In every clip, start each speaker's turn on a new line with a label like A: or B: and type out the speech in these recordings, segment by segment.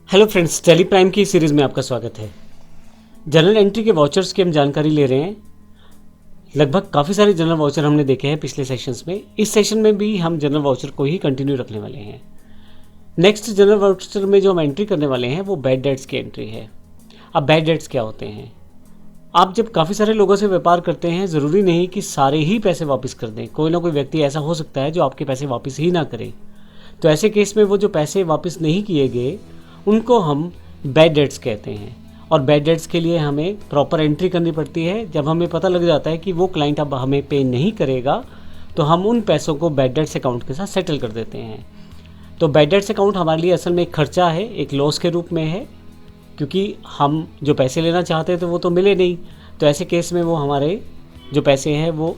A: Hello friends, Tally Prime की series में आपका स्वागत है। जनरल एंट्री के वाउचर्स की हम जानकारी ले रहे हैं। लगभग काफ़ी सारे जनरल वाउचर हमने देखे हैं पिछले सेशंस में। इस सेशन में भी हम जनरल वाउचर को ही कंटिन्यू रखने वाले हैं। नेक्स्ट जनरल वाउचर में जो हम एंट्री करने वाले हैं वो बैड डेट्स की एंट्री है। अब बैड डेट्स क्या होते हैं? आप जब काफ़ी सारे लोगों से व्यापार करते हैं, ज़रूरी नहीं कि सारे ही पैसे वापस कर दें। कोई ना कोई व्यक्ति ऐसा हो सकता है जो आपके पैसे वापस ही ना करे। तो ऐसे केस में वो जो पैसे वापस नहीं किए गए उनको हम बैड डेट्स कहते हैं। और बैड डेट्स के लिए हमें प्रॉपर एंट्री करनी पड़ती है। जब हमें पता लग जाता है कि वो क्लाइंट अब हमें पे नहीं करेगा तो हम उन पैसों को बैड डेट्स अकाउंट के साथ सेटल कर देते हैं। तो बैड डेट्स अकाउंट हमारे लिए असल में एक खर्चा है, एक लॉस के रूप में है, क्योंकि हम जो पैसे लेना चाहते हैं तो वो तो मिले नहीं। तो ऐसे केस में वो हमारे जो पैसे हैं वो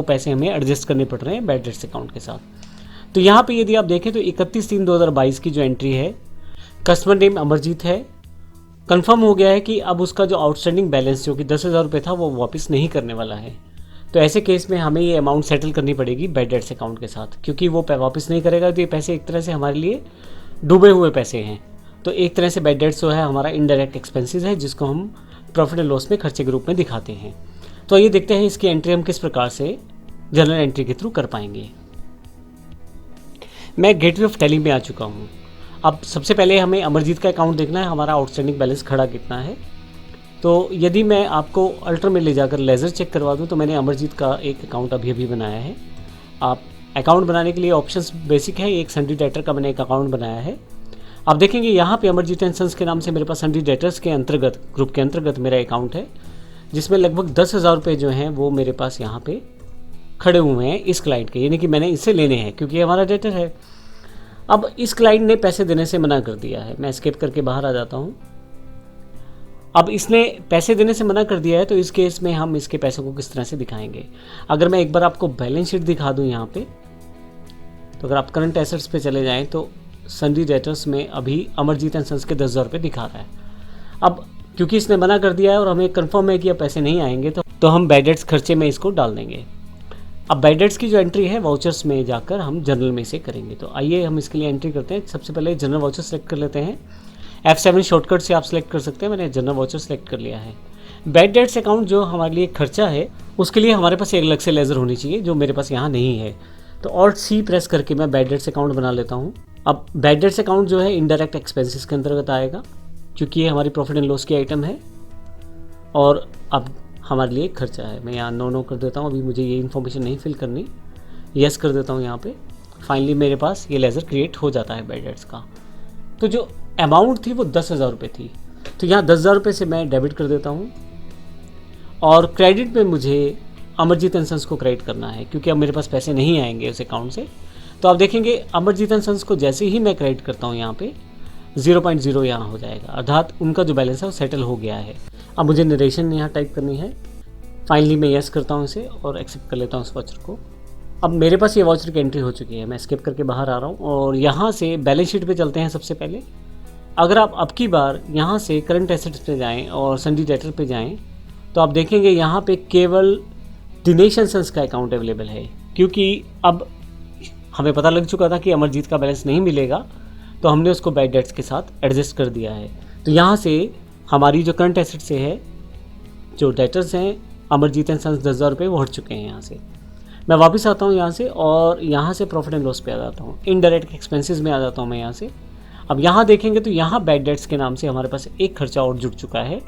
A: पैसे हमें एडजस्ट करने पड़ रहे हैं बैड डेट्स अकाउंट के साथ। तो यहाँ पे यदि आप देखें तो 31/3/2022 की जो एंट्री है, कस्टमर नेम अमरजीत है। कंफर्म हो गया है कि अब उसका जो आउटस्टैंडिंग बैलेंस जो कि 10,000 रुपये था वो वापस नहीं करने वाला है। तो ऐसे केस में हमें ये अमाउंट सेटल करनी पड़ेगी बैड डेट्स अकाउंट के साथ, क्योंकि वो वापस नहीं करेगा। तो ये पैसे एक तरह से हमारे लिए डूबे हुए पैसे हैं। तो एक तरह से बैड डेट्स जो है हमारा इनडायरेक्ट एक्सपेंसेस है, जिसको हम प्रॉफिट एंड लॉस में खर्चे के रूप में दिखाते हैं। तो ये देखते हैं इसकी एंट्री हम किस प्रकार से जनरल एंट्री के थ्रू कर पाएंगे। मैं गेटवे ऑफ टैली में आ चुका हूँ। अब सबसे पहले हमें अमरजीत का अकाउंट देखना है, हमारा आउटस्टैंडिंग बैलेंस खड़ा कितना है। तो यदि मैं आपको अल्टर में ले जाकर लेज़र चेक करवा दूँ तो मैंने अमरजीत का एक अकाउंट अभी बनाया है। आप अकाउंट बनाने के लिए ऑप्शंस बेसिक है। एक सन्डी डेटर का मैंने एक अकाउंट बनाया है। आप देखेंगे यहाँ पे अमरजीत एंड सन्स के नाम से मेरे पास सन्डी डेटर्स के अंतर्गत, ग्रुप के अंतर्गत मेरा अकाउंट है, जिसमें लगभग 10,000 रुपये जो हैं वो मेरे पास यहाँ पे खड़े हुए हैं इस क्लाइंट के, यानी कि मैंने इससे लेने हैं क्योंकि हमारा डेटर है। अब इस क्लाइंट ने पैसे देने से मना कर दिया है। मैं एस्केप करके बाहर आ जाता हूँ। अब इसने पैसे देने से मना कर दिया है, तो इस केस में हम इसके पैसों को किस तरह से दिखाएंगे। अगर मैं एक बार आपको बैलेंस शीट दिखा दूँ यहाँ पे, तो अगर आप करंट एसेट्स पे चले जाएँ तो सन्डी डेटर्स में अभी अमरजीत एंड सन्स के 10,000 रुपये दिखा रहा है। अब क्योंकि इसने मना कर दिया है और हमें कन्फर्म है कि अब पैसे नहीं आएंगे, तो हम बैड डेट्स खर्चे में इसको डाल देंगे। अब बैड डेट्स की जो एंट्री है वाउचर्स में जाकर हम जनरल में से करेंगे। तो आइए हम इसके लिए एंट्री करते हैं। सबसे पहले जनरल वाउचर सेलेक्ट कर लेते हैं। F7 शॉर्टकट से आप सेलेक्ट कर सकते हैं। मैंने जनरल वाउचर सेलेक्ट कर लिया है। बैड डेट्स अकाउंट जो हमारे लिए खर्चा है उसके लिए हमारे पास एक अलग से लेज़र होनी चाहिए, जो मेरे पास यहाँ नहीं है। तो Alt+C प्रेस करके मैं बैड डेट्स अकाउंट बना लेता हूँ। अब बैड डेट्स अकाउंट जो है इनडायरेक्ट एक्सपेंसेस के अंतर्गत आएगा, क्योंकि ये हमारी प्रॉफिट एंड लॉस की आइटम है और अब हमारे लिए खर्चा है। मैं यहाँ नो कर देता हूँ। अभी मुझे ये इन्फॉर्मेशन नहीं फिल करनी, यस कर देता हूँ यहाँ पे। फाइनली मेरे पास ये लेज़र क्रिएट हो जाता है बैड डेट्स का। तो जो अमाउंट थी वो 10,000 रुपये थी, तो यहाँ 10,000 रुपये से मैं डेबिट कर देता हूँ। और क्रेडिट में मुझे अमरजीत एंड सन्स को क्रेडिट करना है, क्योंकि अब मेरे पास पैसे नहीं आएंगे उस अकाउंट से। तो आप देखेंगे अमरजीत एंड सन्स को जैसे ही मैं क्रेडिट करता हूँ यहाँ पे 0.0 यहाँ हो जाएगा, अर्थात उनका जो बैलेंस है वो सेटल हो गया है। अब मुझे नरेशन यहाँ टाइप करनी है। फाइनली मैं यस करता हूँ इसे और एक्सेप्ट कर लेता हूँ इस वाउचर को। अब मेरे पास ये वाउचर की एंट्री हो चुकी है। मैं स्किप करके बाहर आ रहा हूँ और यहाँ से बैलेंस शीट पे चलते हैं। सबसे पहले अगर आप अब की बार यहाँ से करंट एसेट्स पे जाएँ और सन्डी डेटर पे जाएँ तो आप देखेंगे यहाँ पे केवल दिनेश एंड सन्स का अकाउंट अवेलेबल है, क्योंकि अब हमें पता लग चुका था कि अमरजीत का बैलेंस नहीं मिलेगा, तो हमने उसको बैड डेट्स के साथ एडजस्ट कर दिया है। तो यहाँ से हमारी जो करंट एसेट से है, जो डेटर्स हैं अमरजीत एंड सन्स 10,000 रुपये वो हट चुके हैं। यहाँ से मैं वापस आता हूँ यहाँ से और यहाँ से प्रॉफिट एंड लॉस पे आ जाता हूँ, इनडायरेक्ट एक्सपेंसेस में आ जाता हूँ मैं यहाँ से। अब यहाँ देखेंगे तो यहाँ बैड डेट्स के नाम से हमारे पास एक खर्चा और जुड़ चुका है।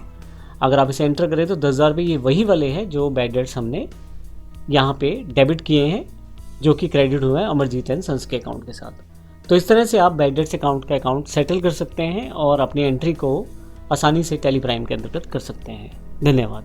A: अगर आप इसे एंटर करें तो 10,000 रुपये ये वही वाले हैं जो बैड डेट्स हमने यहाँ पे डेबिट किए हैं, जो कि क्रेडिट हुआ है अमरजीत एंड सन्स के अकाउंट के साथ। तो इस तरह से आप बैड डेट्स अकाउंट का अकाउंट सेटल कर सकते हैं और अपनी एंट्री को आसानी से टेली प्राइम के अंतर्गत कर सकते हैं। धन्यवाद।